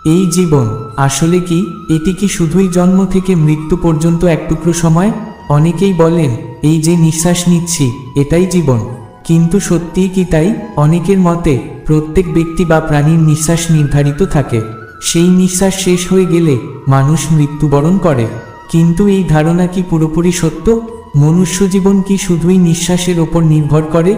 এই জীবন আসলে কি? এটি কি শুধুই জন্ম থেকে মৃত্যু পর্যন্ত এক টুকরো সময়? অনেকেই বলেন এই যে নিঃশ্বাস নিচ্ছি এটাই জীবন, কিন্তু সত্যিই কি তাই? অনেকের মতে প্রত্যেক ব্যক্তি বা প্রাণীর নিঃশ্বাস নির্ধারিত থাকে, সেই নিঃশ্বাস শেষ হয়ে গেলে মানুষ মৃত্যুবরণ করে। কিন্তু এই ধারণা কি পুরোপুরি সত্য? মনুষ্য জীবন কি শুধুই নিঃশ্বাসের ওপর নির্ভর করে?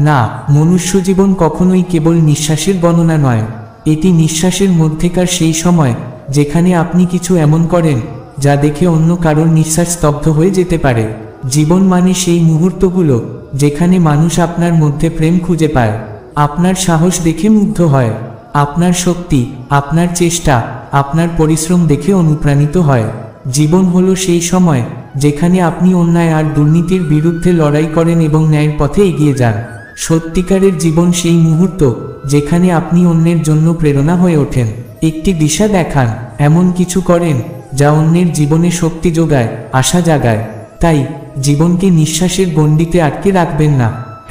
না, মনুষ্য জীবন কখনোই কেবল নিঃশ্বাসের গণনা নয়। এটি নিঃশ্বাসের মধ্যেকার সেই সময় যেখানে আপনি কিছু এমন করেন যা দেখে অন্য কারোর নিঃশ্বাস স্তব্ধ হয়ে যেতে পারে। জীবন মানে সেই মুহূর্তগুলো যেখানে মানুষ আপনার মধ্যে প্রেম খুঁজে পায়, আপনার সাহস দেখে মুগ্ধ হয়, আপনার শক্তি, আপনার চেষ্টা, আপনার পরিশ্রম দেখে অনুপ্রাণিত হয়। জীবন হলো সেই সময় যেখানে আপনি অন্যায় আর দুর্নীতির বিরুদ্ধে লড়াই করেন এবং ন্যায়ের পথে এগিয়ে যান। সত্যিকারের জীবন সেই মুহূর্ত যেখানে আপনি অন্যের জন্য প্রেরণা হয়ে ওঠেন, একটি দিশা দেখান, এমন কিছু করেন যা অন্যের জীবনে শক্তি যোগায়, আশা জাগায়। তাই জীবনকে নিঃশ্বাসের গণ্ডিতে আটকে রাখবেন না,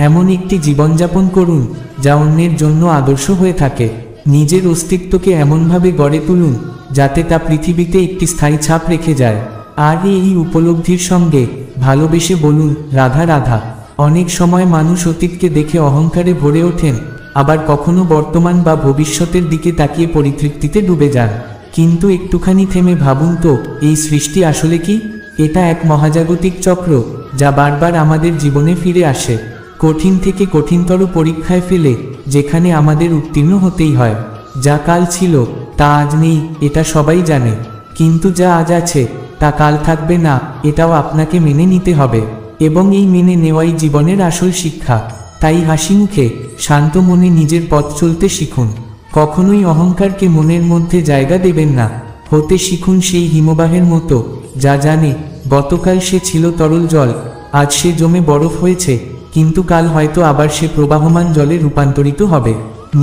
এমন একটি জীবনযাপন করুন যা অন্যের জন্য আদর্শ হয়ে থাকে। নিজের অস্তিত্বকে এমনভাবে গড়ে তুলুন যাতে তা পৃথিবীতে একটি স্থায়ী ছাপ রেখে যায়। আর এই উপলব্ধির সঙ্গে ভালোবেসে বলুন, রাধা রাধা। অনেক সময় মানুষ অতীতকে দেখে অহংকারে ভরে ওঠেন, আবার কখনো বর্তমান বা ভবিষ্যতের দিকে তাকিয়ে পরিতৃপ্তিতে ডুবে যান। কিন্তু একটুখানি থেমে ভাবুন তো, এই সৃষ্টি আসলে কি? এটা এক মহাজাগতিক চক্র যা বারবার আমাদের জীবনে ফিরে আসে, কঠিন থেকে কঠিনতর পরীক্ষায় ফেলে, যেখানে আমাদের উত্তীর্ণ হতেই হয়। যা কাল ছিল তা আজ নেই, এটা সবাই জানে, কিন্তু যা আজ আছে তা কাল থাকবে না, এটাও আপনাকে মেনে নিতে হবে। এবং এই মেনে নেওয়াই জীবনের আসল শিক্ষা। তাই হাসি মুখে শান্ত মনে নিজের পথ চলতে শিখুন, কখনোই অহংকারকে মনের মধ্যে জায়গা দেবেন না। হতে শিখুন সেই হিমবাহের মতো যা জানে গতকাল সে ছিল তরল জল, আজ সে জমে বরফ হয়েছে, কিন্তু কাল হয়তো আবার সে প্রবাহমান জলে রূপান্তরিত হবে।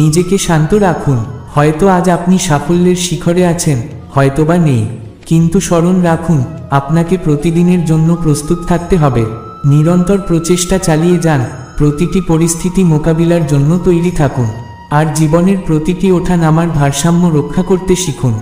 নিজেকে শান্ত রাখুন, হয়তো আজ আপনি সাফল্যের শিখরে আছেন, হয়তোবা নেই, কিন্তু স্মরণ রাখুন আপনাকে প্রতিদিনের জন্য প্রস্তুত থাকতে হবে। নিরন্তর প্রচেষ্টা চালিয়ে যান, প্রতিটি পরিস্থিতি মোকাবিলার জন্য তৈরি থাকুন, আর জীবনের প্রতিটি ওঠা নামার ভারসাম্য রক্ষা করতে শিখুন।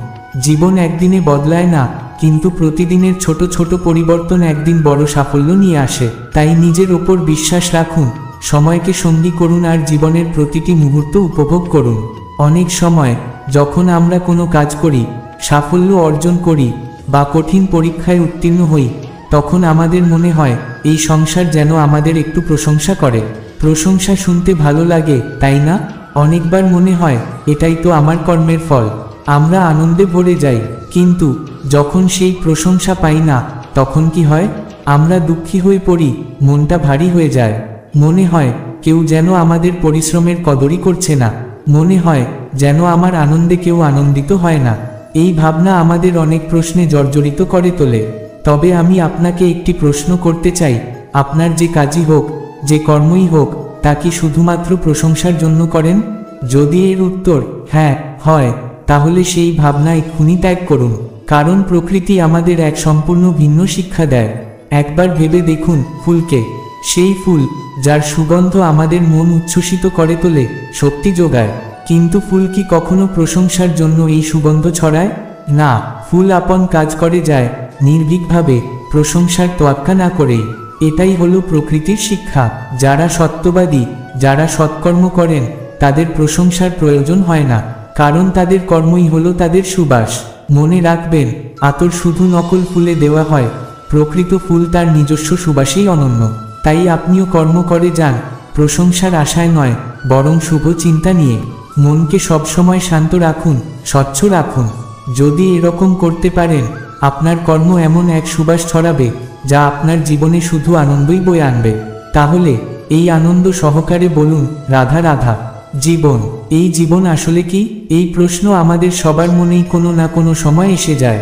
জীবন একদিনে বদলায় না, কিন্তু প্রতিদিনের ছোট ছোট পরিবর্তন একদিন বড় সাফল্য নিয়ে আসে। তাই নিজের ওপর বিশ্বাস রাখুন, সময়কে সঙ্গী করুন আর জীবনের প্রতিটি মুহূর্ত উপভোগ করুন। অনেক সময় যখন আমরা কোনো কাজ করি, সাফল্য অর্জন করি বা কঠিন পরীক্ষায় উত্তীর্ণ হই, তখন আমাদের মনে হয় এই সংসার যেন আমাদের একটু প্রশংসা করে। প্রশংসা শুনতে ভালো লাগে, তাই না? অনেকবার মনে হয় এটাই তো আমার কর্মের ফল। আমরা আনন্দে ভরে যাই, কিন্তু যখন সেই প্রশংসা পাই না, তখন কি হয়? আমরা দুঃখী হয়ে পড়ি, মনটা ভারী হয়ে যায়। মনে হয় কেউ যেন আমাদের পরিশ্রমের কদরই করছে না, মনে হয় যেন আমার আনন্দে কেউ আনন্দিত হয় না। এই ভাবনা আমাদের অনেক প্রশ্নে জর্জরিত করে তোলে। তবে আমি আপনাকে একটি প্রশ্ন করতে চাই, আপনার যে কাজই হোক, যে কর্মই হোক, তা কি শুধুমাত্র প্রশংসার জন্য করেন? যদি এর উত্তর হ্যাঁ হয়, তাহলে সেই ভাবনা এক্ষুনি ত্যাগ করুন, কারণ প্রকৃতি আমাদের এক সম্পূর্ণ ভিন্ন শিক্ষা দেয়। একবার ভেবে দেখুন ফুলকে, সেই ফুল যার সুগন্ধ আমাদের মন উচ্ছ্বসিত করে তোলে, শক্তি যোগায়, কিন্তু ফুল কি কখনো প্রশংসার জন্য এই সুগন্ধ ছড়ায়? না, ফুল আপন কাজ করে যায় নির্ভীকভাবে, প্রশংসার তোয়াক্কা না করেই। এটাই হলো প্রকৃতির শিক্ষা। যারা সত্যবাদী, যারা সৎকর্ম করেন, তাদের প্রশংসার প্রয়োজন হয় না, কারণ তাদের কর্মই হলো তাদের সুবাস। মনে রাখবেন, আতর শুধু নকল ফুলে দেওয়া হয়, প্রকৃত ফুল তার নিজস্ব সুবাসেই অনন্য। তাই আপনিও কর্ম করে যান, প্রশংসার আশায় নয়, বরং শুভ চিন্তা নিয়ে। মনকে সবসময় শান্ত রাখুন, স্বচ্ছ রাখুন। যদি এরকম করতে পারেন, আপনার কর্ম এমন এক সুবাস ছড়াবে যা আপনার জীবনে শুধু আনন্দই বয়ে আনবে। তাহলে এই আনন্দ সহকারে বলুন, রাধা রাধা। জীবন, এই জীবন আসলে কি? এই প্রশ্ন আমাদের সবার মনেই কোনো না কোনো সময় এসে যায়।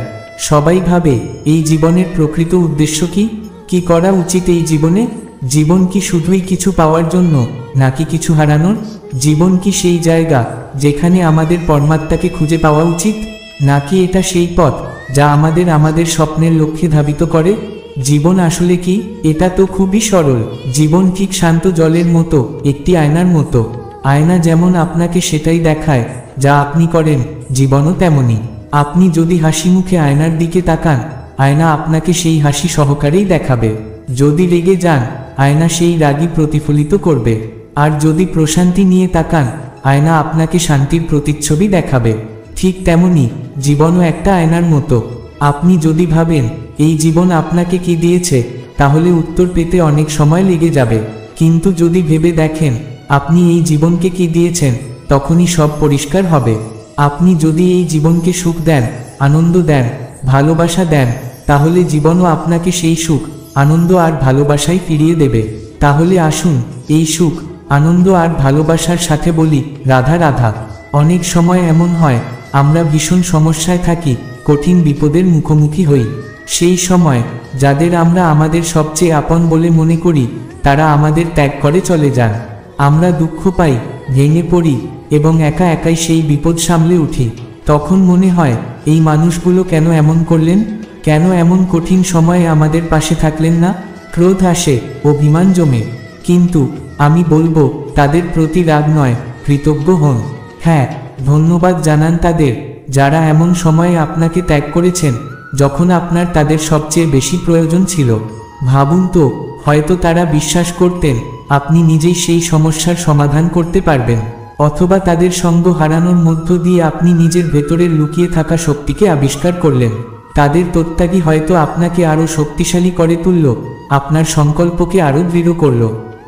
সবাই ভাবে এই জীবনের প্রকৃত উদ্দেশ্য কি? কি করা উচিত এই জীবনে? জীবন কি শুধুই কিছু পাওয়ার জন্য, নাকি কিছু হারানোর? জীবন কি সেই জায়গা যেখানে আমাদের পরমাত্মাকে খুঁজে পাওয়া উচিত, নাকি এটা সেই পথ যা আমাদের স্বপ্নের লক্ষ্যে ধাবিত করে? জীবন আসলে কি? এটা তো খুবই সরল। জীবন ঠিক শান্ত জলের মতো, একটি আয়নার মতো। আয়না যেমন আপনাকে সেটাই দেখায় যা আপনি করেন, জীবনও তেমনি। আপনি যদি হাসি মুখে আয়নার দিকে তাকান, আয়না আপনাকে সেই হাসি সহকারেই দেখাবে। যদি রেগে যান, আয়না সেই রাগই প্রতিফলিত করবে। আর যদি প্রশান্তি নিয়ে তাকান, আয়না আপনাকে শান্তির প্রতিচ্ছবি দেখাবে। ঠিক তেমনি জীবনও একটা আয়নার মতো। আপনি যদি ভাবেন এই জীবন আপনাকে কি দিয়েছে, তাহলে উত্তর পেতে অনেক সময় লেগে যাবে। কিন্তু যদি ভেবে দেখেন আপনি এই জীবনকে কি দিয়েছেন, তখনই সব পরিষ্কার হবে। আপনি যদি এই জীবনকে সুখ দেন, আনন্দ দেন, ভালোবাসা দেন, তাহলে জীবনও আপনাকে সেই সুখ, আনন্দ আর ভালোবাসাই ফিরিয়ে দেবে। তাহলে আসুন এই সুখ, আনন্দ আর ভালোবাসার সাথে বলি রাধা রাধা। অনেক সময় এমন হয় আমরা ভীষণ সমস্যায় থাকি, কঠিন বিপদের মুখোমুখি হই। সেই সময় যাদের আমরা আমাদের সবচেয়ে আপন বলে মনে করি, তারা আমাদের ত্যাগ করে চলে যান। আমরা দুঃখ পাই, ভেঙে পড়ি এবং একা একাই সেই বিপদ সামলে উঠি। তখন মনে হয় এই মানুষগুলো কেন এমন করলেন, কেন এমন কঠিন সময়ে আমাদের পাশে থাকলেন না। ক্রোধ আসে, অভিমান জমে। কিন্তু আমি বলবো তাদের প্রতি রাগ নয়, কৃতজ্ঞ হন। হ্যাঁ, ধন্যবাদ জানান তাদের, যারা এমন সময়ে আপনাকে ত্যাগ করেছেন যখন আপনার তাদের সবচেয়ে বেশি প্রয়োজন ছিল। ভাবুন তো, হয়তো তারা বিশ্বাস করতেন আপনি নিজেই সেই সমস্যার সমাধান করতে পারবেন, অথবা তাদের সঙ্গ হারানোর মধ্য দিয়ে আপনি নিজের ভেতরের লুকিয়ে থাকা শক্তিকে আবিষ্কার করলেন। তাদের ত্যাগই হয়তো আপনাকে আরও শক্তিশালী করে তুলল, আপনার সংকল্পকে আরও দৃঢ় করল।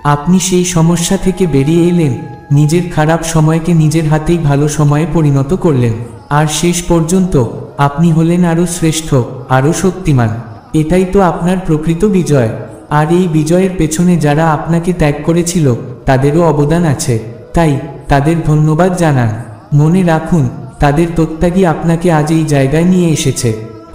আপনি সেই সমস্যা থেকে বেরিয়ে এলেন, নিজের খারাপ সময়কে নিজের হাতেই ভালো সময়ে পরিণত করলেন। আর শেষ পর্যন্ত আপনি হলেন আরও শ্রেষ্ঠ, আরও শক্তিমান। এটাই তো আপনার প্রকৃত বিজয়। আর এই বিজয়ের পেছনে যারা আপনাকে ত্যাগ করেছিল, তাদেরও অবদান আছে। তাই তাদের ধন্যবাদ জানান। মনে রাখুন, তাদের ত্যাগই আপনাকে আজ এই জায়গায় নিয়ে এসেছে।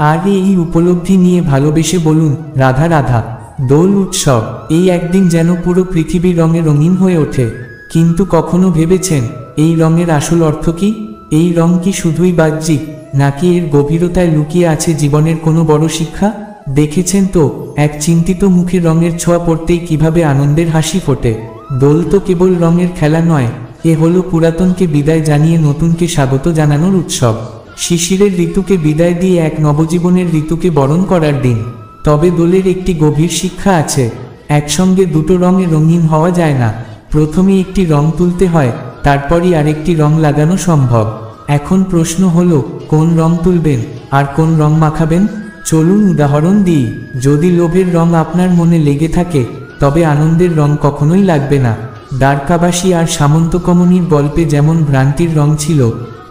আর এই উপলব্ধি নিয়ে ভালোবেসে বলুন রাধা রাধা। দোল উৎসব, এই একদিন যেন পুরো পৃথিবী রঙে রঙিন হয়ে ওঠে। কিন্তু কখনো ভেবেছেন এই রঙের আসল অর্থ কি? এই রং কি শুধুই বাহ্যিক, নাকি এর গভীরতায় লুকিয়ে আছে জীবনের কোনো বড় শিক্ষা? দেখেছেন তো এক চিন্তিত মুখে রঙের ছোঁয়া পড়তেই কিভাবে আনন্দের হাসি ফোটে। দোল তো কেবল রঙের খেলা নয়, এ হলো পুরাতনকে বিদায় জানিয়ে নতুনকে স্বাগত জানানোর উৎসব। শিশিরের ঋতুকে বিদায় দিয়ে এক নবজীবনের ঋতুকে বরণ করার দিন। তবে দোলের একটি গভীর শিক্ষা আছে, একসঙ্গে দুটো রঙে রঙিন হওয়া যায় না। প্রথমে একটি রং তুলতে হয়, তারপরই আরেকটি রং লাগানো সম্ভব। এখন প্রশ্ন হলো, কোন রং তুলবেন আর কোন রং মাখাবেন? চলুন উদাহরণ দিই। যদি লোভের রং আপনার মনে লেগে থাকে, তবে আনন্দের রং কখনোই লাগবে না। দ্বারকাবাসী আর সামন্তকমণির গল্পে যেমন ভ্রান্তির রং ছিল,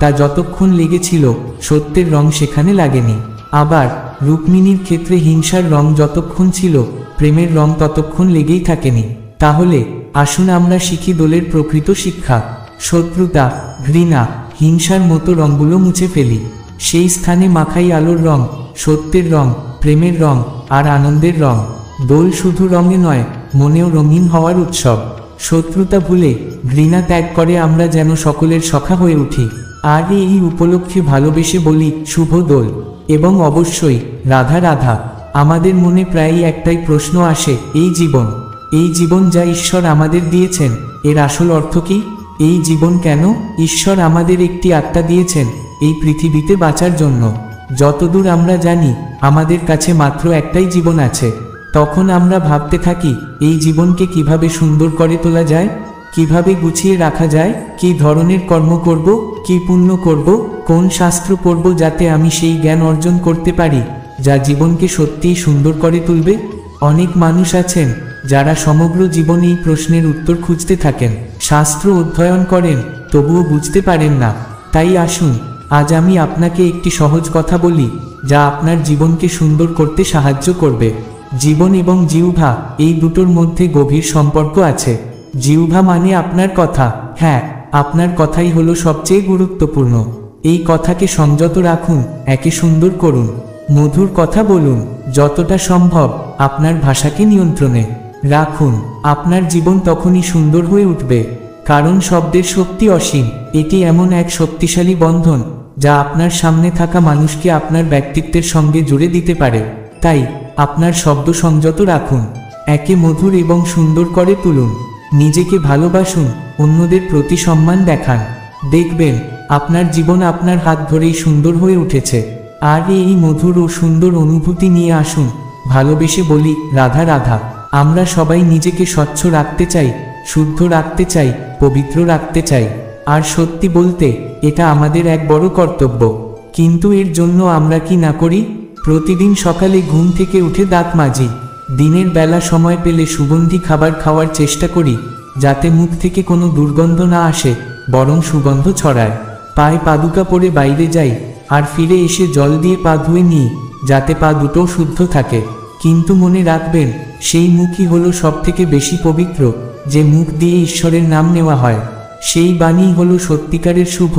তা যতক্ষণ লেগেছিল সত্যের রং সেখানে লাগেনি। আবার রুক্মিণীর ক্ষেত্রে হিংসার রং যতক্ষণ ছিল, প্রেমের রং ততক্ষণ লেগেই থাকেনি। তাহলে আসুন আমরা শিখি দোলের প্রকৃত শিক্ষা। শত্রুতা, ঘৃণা, হিংসার মতো রঙগুলো মুছে ফেলি। সেই স্থানে মাখাই আলোর রং, সত্যের রং, প্রেমের রং আর আনন্দের রং। দোল শুধু রঙে নয়, মনেও রঙিন হওয়ার উৎসব। শত্রুতা ভুলে, ঘৃণা ত্যাগ করে আমরা যেন সকলের সখা হয়ে উঠি। আর এই উপলক্ষে ভালোবেসে বলি শুভ দোল। এবং অবশ্যই রাধা রাধা। আমাদের মনে প্রায়ই একটাই প্রশ্ন আসে, এই জীবন যা ঈশ্বর আমাদের দিয়েছেন, এর আসল অর্থ কি? এই জীবন কেন? ঈশ্বর আমাদের একটি আত্মা দিয়েছেন এই পৃথিবীতে বাঁচার জন্য। যতদূর আমরা জানি, আমাদের কাছে মাত্র একটাই জীবন আছে। তখন আমরা ভাবতে থাকি এই জীবনকে কিভাবে সুন্দর করে তোলা যায়, কিভাবে গুছিয়ে রাখা যায়, কি ধরনের কর্ম করব, কি পুণ্য করব, কোন শাস্ত্র পড়ব যাতে আমি সেই জ্ঞান অর্জন করতে পারি যা জীবনকে সত্যিই সুন্দর করে তুলবে। অনেক মানুষ আছেন যারা সমগ্র জীবন এই প্রশ্নের উত্তর খুঁজতে থাকেন, শাস্ত্র অধ্যয়ন করেন, তবুও বুঝতে পারেন না। তাই আসুন আজ আমি আপনাকে একটি সহজ কথা বলি, যা আপনার জীবনকে সুন্দর করতে সাহায্য করবে। জীবন এবং জিহ্বা, এই দুটোর মধ্যে গভীর সম্পর্ক আছে। জিহ্বা মানে আপনার কথা। হ্যাঁ, আপনার কথাই হলো সবচেয়ে গুরুত্বপূর্ণ। এই কথাকে সংযত রাখুন, একে সুন্দর করুন, মধুর কথা বলুন। যতটা সম্ভব আপনার ভাষাকে নিয়ন্ত্রণে রাখুন। আপনার জীবন তখনই সুন্দর হয়ে উঠবে, কারণ শব্দের শক্তি অসীম। এটি এমন এক শক্তিশালী বন্ধন যা আপনার সামনে থাকা মানুষকে আপনার ব্যক্তিত্বের সঙ্গে জুড়ে দিতে পারে। তাই আপনার শব্দ সংযত রাখুন, একে মধুর এবং সুন্দর করে তুলুন। নিজেকে ভালোবাসুন, অন্যদের প্রতি সম্মান দেখান। দেখবেন আপনার জীবন আপনার হাত ধরেই সুন্দর হয়ে উঠেছে। আর এই মধুর ও সুন্দর অনুভূতি নিয়ে আসুন। ভালোবেসে বলি, রাধা রাধা। আমরা সবাই নিজেকে স্বচ্ছ রাখতে চাই, শুদ্ধ রাখতে চাই, পবিত্র রাখতে চাই। আর সত্যি বলতে এটা আমাদের এক বড় কর্তব্য। কিন্তু এর জন্য আমরা কি না করি? প্রতিদিন সকালে ঘুম থেকে উঠে দাঁত মাজি, দিনের বেলা সময় পেলে সুগন্ধি খাবার খাওয়ার চেষ্টা করি, যাতে মুখ থেকে কোনো দুর্গন্ধ না আসে, বরং সুগন্ধ ছড়ায়। পায়ে পাদুকা পরে বাইরে যাই, আর ফিরে এসে জল দিয়ে পা ধুয়ে নিই, যাতে পা দুটো শুদ্ধ থাকে। কিন্তু মনে রাখবেন, সেই মুখই হলো সবথেকে বেশি পবিত্র, যে মুখ দিয়ে ঈশ্বরের নাম নেওয়া হয়। সেই বাণী হলো সত্যিকারের শুভ,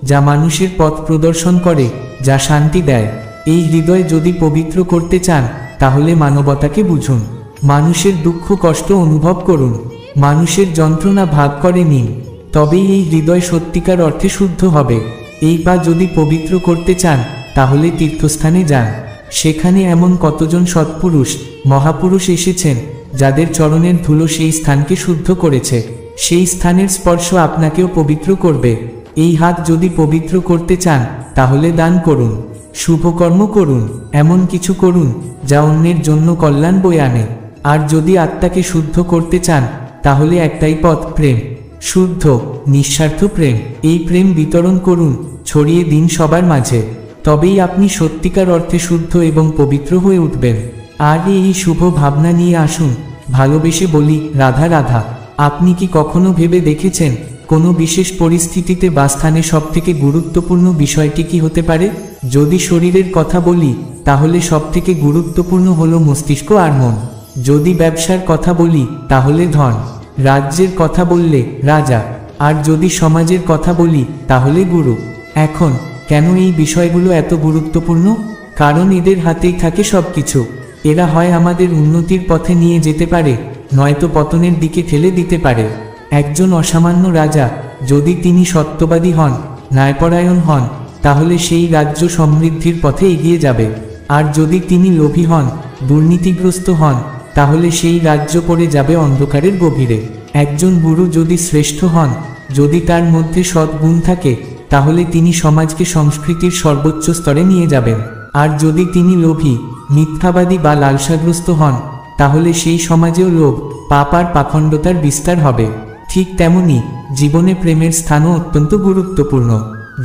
যা মানুষের পথ প্রদর্শন করে, যা শান্তি দেয়। এই হৃদয় যদি পবিত্র করতে চান, তাহলে মানবতাকে বুঝুন, মানুষের দুঃখ কষ্ট অনুভব করুন, মানুষের যন্ত্রণা ভাগ করে নিন। তবেই এই হৃদয় সত্যিকার অর্থে শুদ্ধ হবে। এই পা যদি পবিত্র করতে চান, তাহলে তীর্থস্থানে যান। সেখানে এমন কতজন সৎপুরুষ মহাপুরুষ এসেছেন, যাদের চরণের ধুলো সেই স্থানকে শুদ্ধ করেছে। সেই স্থানের স্পর্শ আপনাকেও পবিত্র করবে। এই হাত যদি পবিত্র করতে চান, তাহলে দান করুন, শুভকর্ম করুন, এমন কিছু করুন যা অন্যের জন্য কল্যাণ বয়ে আনে। আর যদি আত্মাকে শুদ্ধ করতে চান, তাহলে একটাই পথ, প্রেম, শুদ্ধ নিঃস্বার্থ প্রেম। এই প্রেম বিতরণ করুন, ছড়িয়ে দিন সবার মাঝে। তবেই আপনি সত্যিকার অর্থে শুদ্ধ এবং পবিত্র হয়ে উঠবেন। আর এই শুভ ভাবনা নিয়ে আসুন। ভালোবেসে বলি, রাধা রাধা। আপনি কি কখনো ভেবে দেখেছেন, কোনো বিশেষ পরিস্থিতিতে বা স্থানে সবথেকে গুরুত্বপূর্ণ বিষয়টি কি হতে পারে? যদি শরীরের কথা বলি, তাহলে সবথেকে গুরুত্বপূর্ণ হলো মস্তিষ্ক আর মন। যদি ব্যবসার কথা বলি, তাহলে ধন। রাজ্যের কথা বললে রাজা। আর যদি সমাজের কথা বলি, তাহলে গুরু। এখন কেন এই বিষয়গুলো এত গুরুত্বপূর্ণ? কারণ এদের হাতেই থাকে সবকিছু। এরা হয় আমাদের উন্নতির পথে নিয়ে যেতে পারে, নয়তো পতনের দিকে ঠেলে দিতে পারে। একজন অসামান্য রাজা, যদি তিনি সত্যবাদী হন, ন্যায়পরায়ণ হন, তাহলে সেই রাজ্য সমৃদ্ধির পথে এগিয়ে যাবে। আর যদি তিনি লোভী হন, দুর্নীতিগ্রস্ত হন, তাহলে সেই রাজ্য পড়ে যাবে অন্ধকারের গভীরে। একজন গুরু যদি শ্রেষ্ঠ হন, যদি তার মধ্যে সদ্গুণ থাকে, তাহলে তিনি সমাজকে সংস্কৃতির সর্বোচ্চ স্তরে নিয়ে যাবেন। আর যদি তিনি লোভী, মিথ্যাবাদী বা লালসাগ্রস্ত হন, তাহলে সেই সমাজেও লোভ, পাপ আর পাখণ্ডতার বিস্তার হবে। ঠিক তেমনি জীবনে প্রেমের স্থানও অত্যন্ত গুরুত্বপূর্ণ।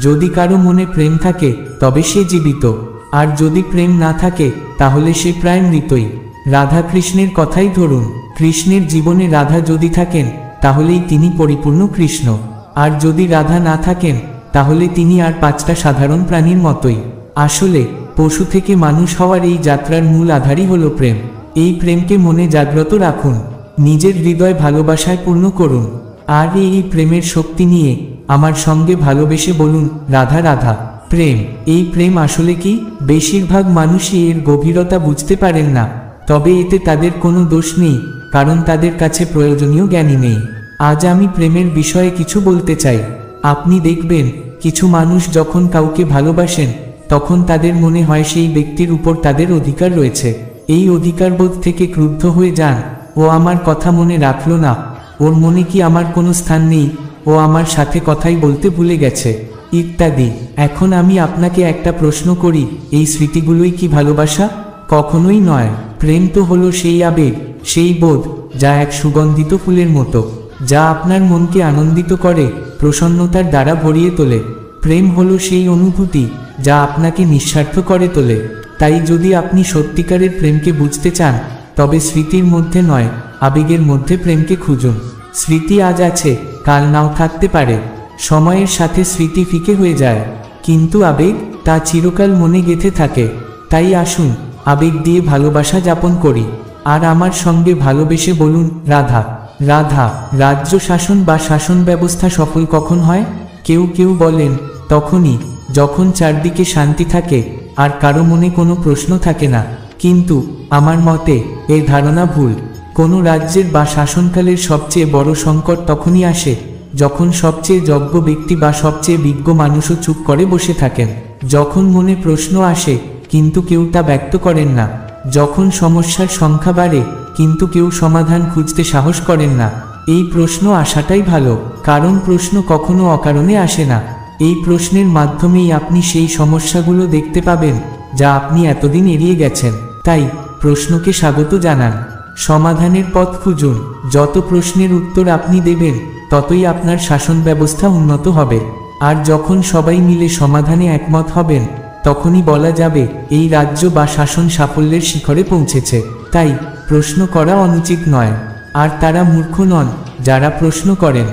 যদি কারো মনে প্রেম থাকে, তবে সে জীবিত। আর যদি প্রেম না থাকে, তাহলে সে প্রায় মৃতই। রাধা কৃষ্ণের কথাই ধরুন। কৃষ্ণের জীবনে রাধা যদি থাকেন, তাহলেই তিনি পরিপূর্ণ কৃষ্ণ। আর যদি রাধা না থাকেন, তাহলে তিনি আর পাঁচটা সাধারণ প্রাণীর মতোই। আসলে পশু থেকে মানুষ হওয়ার এই যাত্রার মূল আধারই হলো প্রেম। এই প্রেমকে মনে জাগ্রত রাখুন, নিজের হৃদয় ভালোবাসায় পূর্ণ করুন। আর এই প্রেমের শক্তি নিয়ে আমার সঙ্গে ভালোবেসে বলুন, রাধা রাধা। প্রেম, এই প্রেম আসলে কি? বেশিরভাগ মানুষই এর গভীরতা বুঝতে পারেন না। তবে এতে তাদের কোনো দোষ নেই, কারণ তাদের কাছে প্রয়োজনীয় জ্ঞানই নেই। আজ আমি প্রেমের বিষয়ে কিছু বলতে চাই। আপনি দেখবেন, কিছু মানুষ যখন কাউকে ভালোবাসেন, তখন তাদের মনে হয় সেই ব্যক্তির উপর তাদের অধিকার রয়েছে। এই অধিকারবোধ থেকে ক্রুদ্ধ হয়ে যান। ও আমার কথা মনে রাখলো না, ওর মনে কি আমার কোনো স্থান নেই, ও আমার সাথে কথাই বলতে ভুলে গেছে, ইত্যাদি। এখন আমি আপনাকে একটা প্রশ্ন করি, এই স্মৃতিগুলোই কি ভালোবাসা? কখনোই নয়। প্রেম তো হলো সেই আবেগ, সেই বোধ, যা এক সুগন্ধিত ফুলের মতো, যা আপনার মনকে আনন্দিত করে, প্রসন্নতার দ্বারা ভরিয়ে তোলে। প্রেম হলো সেই অনুভূতি, যা আপনাকে নিঃস্বার্থ করে তোলে। তাই যদি আপনি সত্যিকারের প্রেমকে বুঝতে চান, তবে স্মৃতির মধ্যে নয়, আবেগের মধ্যে প্রেমকে খুঁজুন। স্মৃতি আজ আছে, কাল নাও থাকতে পারে। সময়ের সাথে স্মৃতি ফিকে হয়ে যায়, কিন্তু আবেগ, তা চিরকাল মনে গেঁথে থাকে। তাই আসুন, আবেগ দিয়ে ভালোবাসা যাপন করি। আর আমার সঙ্গে ভালোবেসে বলুন, রাধা রাধা। রাজ্য শাসন বা শাসন ব্যবস্থা সফল কখন হয়? কেউ কেউ বলেন, তখনই যখন চারদিকে শান্তি থাকে আর কারো মনে কোনো প্রশ্ন থাকে না। কিন্তু আমার মতে এই ধারণা ভুল। কোনো রাজ্যের বা শাসনকালের সবচেয়ে বড় সংকট তখনই আসে, যখন সবচেয়ে যোগ্য ব্যক্তি বা সবচেয়ে বিজ্ঞ মানুষও চুপ করে বসে থাকেন। যখন মনে প্রশ্ন আসে, কিন্তু কেউ তা ব্যক্ত করেন না। যখন সমস্যার সংখ্যা বাড়ে, কিন্তু কেউ সমাধান খুঁজতে সাহস করেন না। এই প্রশ্ন আসাটাই ভালো, কারণ প্রশ্ন কখনো অকারণে আসে না। এই প্রশ্নের মাধ্যমেই আপনি সেই সমস্যাগুলো দেখতে পাবেন যা আপনি এতদিন এড়িয়ে গেছেন। তাই প্রশ্নকে স্বাগত জানান, সমাধানের পথ খুঁজুন। যত প্রশ্নের উত্তর আপনি দেবেন ততই আপনার শাসন ব্যবস্থা উন্নত হবে। আর যখন সবাই মিলে সমাধানে একমত হবেন তখনই বলা যাবে এই রাজ্য বা শাসন সাফল্যের শিখরে পৌঁছেছে। তাই প্রশ্ন করা অনুচিত নয়। আর তারা মূর্খ নন যারা প্রশ্ন করেন।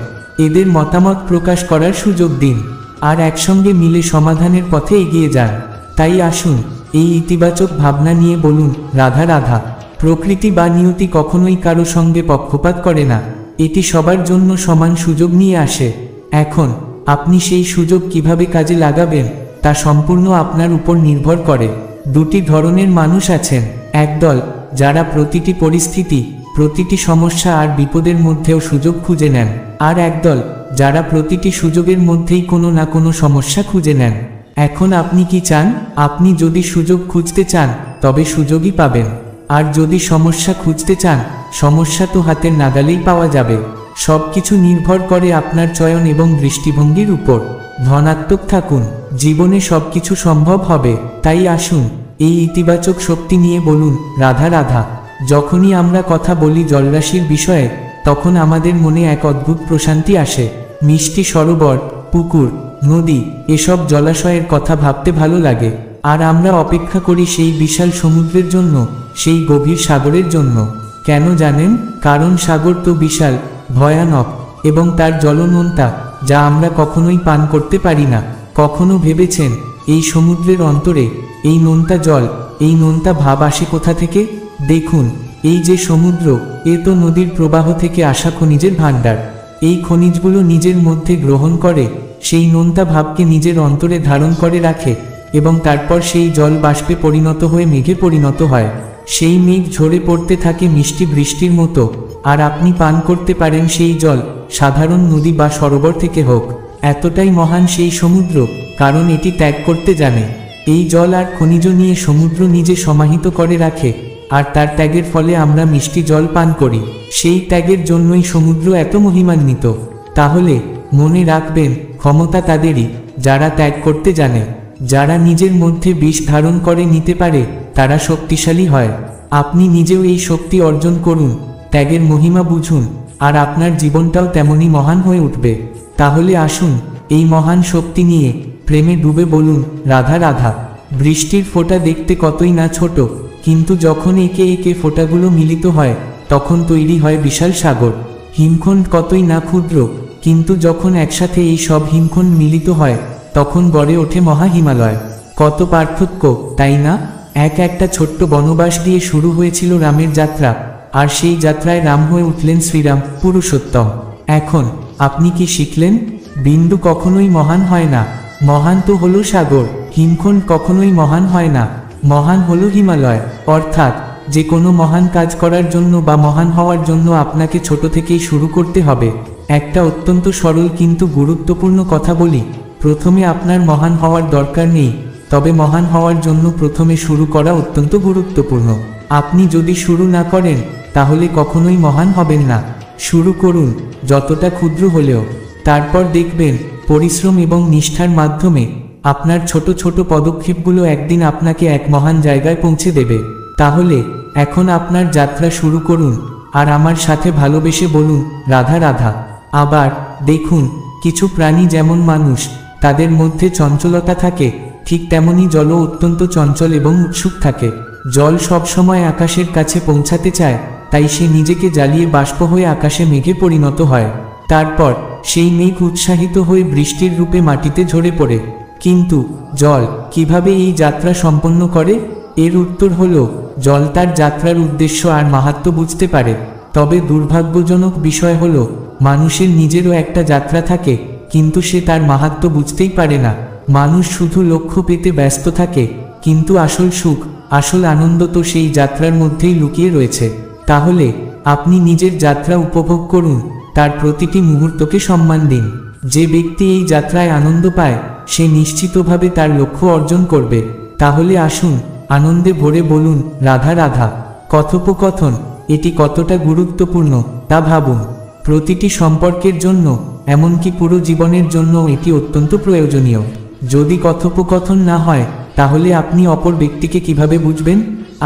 এদের মতামত প্রকাশ করার সুযোগ দিন আর একসঙ্গে মিলে সমাধানের পথে এগিয়ে যান। তাই আসুন এই ইতিবাচক ভাবনা নিয়ে বলুন, রাধা রাধা। প্রকৃতি বা নিয়তি কখনোই কারো সঙ্গে পক্ষপাত করে না, এটি সবার জন্য সমান সুযোগ নিয়ে আসে। এখন আপনি সেই সুযোগ কিভাবে কাজে লাগাবেন তা সম্পূর্ণ আপনার উপর নির্ভর করে। দুটি ধরনের মানুষ আছেন, একদল যারা প্রতিটি পরিস্থিতি, প্রতিটি সমস্যা আর বিপদের মধ্যেও সুযোগ খুঁজে নেন, আর একদল যারা প্রতিটি সুযোগের মধ্যেই কোনো না কোনো সমস্যা খুঁজে নেন। এখন আপনি কি চান? আপনি যদি সুযোগ খুঁজতে চান তবে সুযোগই পাবেন, আর যদি সমস্যা খুঁজতে চান সমস্যা তো হাতের নাগালেই পাওয়া যাবে। সবকিছু নির্ভর করে আপনার চয়ন এবং দৃষ্টিভঙ্গির উপর। ধনাত্মক থাকুন, জীবনে সবকিছু সম্ভব হবে। তাই আসুন এই ইতিবাচক শক্তি নিয়ে বলুন, রাধা রাধা। যখনই আমরা কথা বলি জলরাশির বিষয়ে তখন আমাদের মনে এক অদ্ভুত প্রশান্তি আসে। মিষ্টি সরোবর, পুকুর, নদী, এসব জলাশয়ের কথা ভাবতে ভালো লাগে। আর আমরা অপেক্ষা করি সেই বিশাল সমুদ্রের জন্য, সেই গভীর সাগরের জন্য। কেন জানেন? কারণ সাগর তো বিশাল, ভয়ানক এবং তার জল নোনতা, যা আমরা কখনোই পান করতে পারি না। কখনো ভেবেছেন এই সমুদ্রের অন্তরে এই নোনতা জল, এই নোনতা ভাব আসে কোথা থেকে? দেখুন, এই যে সমুদ্র, এ তো নদীর প্রবাহ থেকে আসা খনিজের ভাণ্ডার। এই খনিজগুলো নিজের মধ্যে গ্রহণ করে সেই নোনতা ভাবকে নিজের অন্তরে ধারণ করে রাখে এবং তারপর সেই জল বাষ্পে পরিণত হয়ে মেঘে পরিণত হয়। সেই মেঘ ঝরে পড়তে থাকে মিষ্টি বৃষ্টির মতো, আর আপনি পান করতে পারেন সেই জল, সাধারণ নদী বা সরোবর থেকে হোক। এতটাই মহান সেই সমুদ্র কারণ এটি ত্যাগ করতে জানে। এই জল আর খনিজ নিয়ে সমুদ্র নিজে সমাহিত করে রাখে, আর তার ত্যাগের ফলে আমরা মিষ্টি জল পান করি। সেই ত্যাগের জন্যই সমুদ্র এত মহিমান্বিত। তাহলে মনে রাখবেন, ক্ষমতা তাদেরই যারা ত্যাগ করতে জানে। যারা নিজের মধ্যে বিষ ধারণ করে নিতে পারে তারা শক্তিশালী হয়। আপনি নিজেও এই শক্তি অর্জন করুন, ত্যাগের মহিমা বুঝুন, আর আপনার জীবনটাও তেমনই মহান হয়ে উঠবে। তাহলে আসুন এই মহান শক্তি নিয়ে প্রেমে ডুবে বলুন, রাধা রাধা। বৃষ্টির ফোঁটা দেখতে কতই না ছোট, কিন্তু যখন একে একে ফোঁটাগুলো মিলিত হয় তখন তৈরি হয় বিশাল সাগর। হিমখণ্ড কতই না ক্ষুদ্র, কিন্তু যখন একসাথে এই সব হিমখণ্ড মিলিত হয় তখন গড়ে ওঠে মহা হিমালয়। কত পার্থক্য, তাই না? একটা ছোট্ট বনবাস দিয়ে শুরু হয়েছিল রামের যাত্রা, আর সেই যাত্রায় রাম হয়ে উঠলেন শ্রীরাম, পুরুষোত্তম। এখন আপনি কি শিখলেন? বিন্দু কখনোই মহান হয় না, মহান তো হলো সাগর। হিমখণ্ড কখনোই মহান হয় না, মহান হলো হিমালয়। অর্থাৎ যে কোনো মহান কাজ করার জন্য বা মহান হওয়ার জন্য আপনাকে ছোট থেকেই শুরু করতে হবে। একটা অত্যন্ত সরল কিন্তু গুরুত্বপূর্ণ কথা বলি, প্রথমে আপনার মহান হওয়ার দরকার নেই, তবে মহান হওয়ার জন্য প্রথমে শুরু করা অত্যন্ত গুরুত্বপূর্ণ। আপনি যদি শুরু না করেন তাহলে কখনোই মহান হবেন না। শুরু করুন, যতটা ক্ষুদ্র হলেও। তারপর দেখবেন পরিশ্রম এবং নিষ্ঠার মাধ্যমে আপনার ছোট ছোট পদক্ষেপগুলো একদিন আপনাকে এক মহান জায়গায় পৌঁছে দেবে। তাহলে এখন আপনার যাত্রা শুরু করুন, আর আমার সাথে ভালোবেসে বলুন, রাধা রাধা। আবার দেখুন, কিছু প্রাণী যেমন মানুষ, তাদের মধ্যে চঞ্চলতা থাকে, ঠিক তেমনি জলও অত্যন্ত চঞ্চল এবং উৎসুক থাকে। জল সবসময় আকাশের কাছে পৌঁছাতে চায়, তাই সে নিজেকে জ্বালিয়ে বাষ্প হয়ে আকাশে মেঘে পরিণত হয়। তারপর সেই মেঘ উৎসাহিত হয়ে বৃষ্টির রূপে মাটিতে ঝরে পড়ে। কিন্তু জল কিভাবে এই যাত্রা সম্পন্ন করে? এর উত্তর হলো, জল তার যাত্রার উদ্দেশ্য আর মাহাত্ম্য বুঝতে পারে। তবে দুর্ভাগ্যজনক বিষয় হলো, মানুষের নিজেরও একটা যাত্রা থাকে, কিন্তু সে তার মাহাত্ম্য বুঝতেই পারে না। মানুষ শুধু লক্ষ্য পেতে ব্যস্ত থাকে, কিন্তু আসল সুখ, আসল আনন্দ তো সেই যাত্রার মধ্যেই লুকিয়ে রয়েছে। তাহলে আপনি নিজের যাত্রা উপভোগ করুন, তার প্রতিটি মুহূর্তকে সম্মান দিন। যে ব্যক্তি এই যাত্রায় আনন্দ পায় সে নিশ্চিতভাবে তার লক্ষ্য অর্জন করবে। তাহলে আসুন আনন্দে ভরে বলুন, রাধা রাধা। কথোপকথন এটি কতটা গুরুত্বপূর্ণ তা ভাবুন। প্রতিটি সম্পর্কের জন্য এমনকি পুরো জীবনের জন্য এটি অত্যন্ত প্রয়োজনীয়। যদি কথোপকথন না হয়, তাহলে আপনি অপর ব্যক্তিকে কিভাবে বুঝবেন,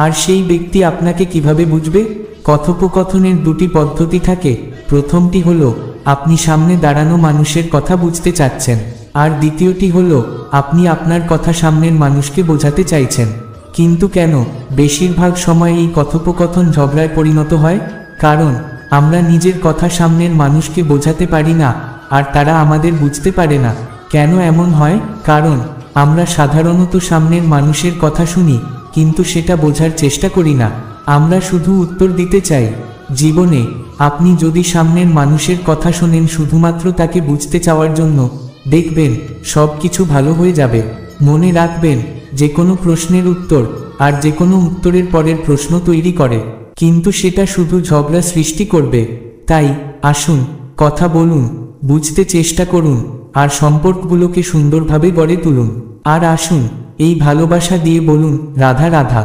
আর সেই ব্যক্তি আপনাকে কিভাবে বুঝবে? কথোপকথনের দুটি পদ্ধতি থাকে। প্রথমটি হলো আপনি সামনে দাঁড়ানো মানুষের কথা বুঝতে চাচ্ছেন, আর দ্বিতীয়টি হলো আপনি আপনার কথা সামনের মানুষকে বোঝাতে চাইছেন। কিন্তু কেন বেশিরভাগ সময় এই কথোপকথন ঝগড়ায় পরিণত হয়? কারণ আমরা নিজের কথা সামনের মানুষকে বোঝাতে পারি না, আর তারা আমাদের বুঝতে পারে না। কেন এমন হয়? কারণ আমরা সাধারণত সামনের মানুষের কথা শুনি, কিন্তু সেটা বোঝার চেষ্টা করি না। আমরা শুধু উত্তর দিতে চাই। জীবনে আপনি যদি সামনের মানুষের কথা শোনেন শুধুমাত্র তাকে বুঝতে চাওয়ার জন্য, দেখবেন সব কিছু ভালো হয়ে যাবে। মনে রাখবেন, যে কোনো প্রশ্নের উত্তর আর যে কোনো উত্তরের পরের প্রশ্ন তৈরি করে, কিন্তু সেটা শুধু ঝগড়া সৃষ্টি করবে। তাই আসুন, কথা বলুন, বুঝতে চেষ্টা করুন, আর সম্পর্কগুলোকে সুন্দরভাবে গড়ে তুলুন। আর আসুন, এই ভালোবাসা দিয়ে বলুন, রাধা রাধা।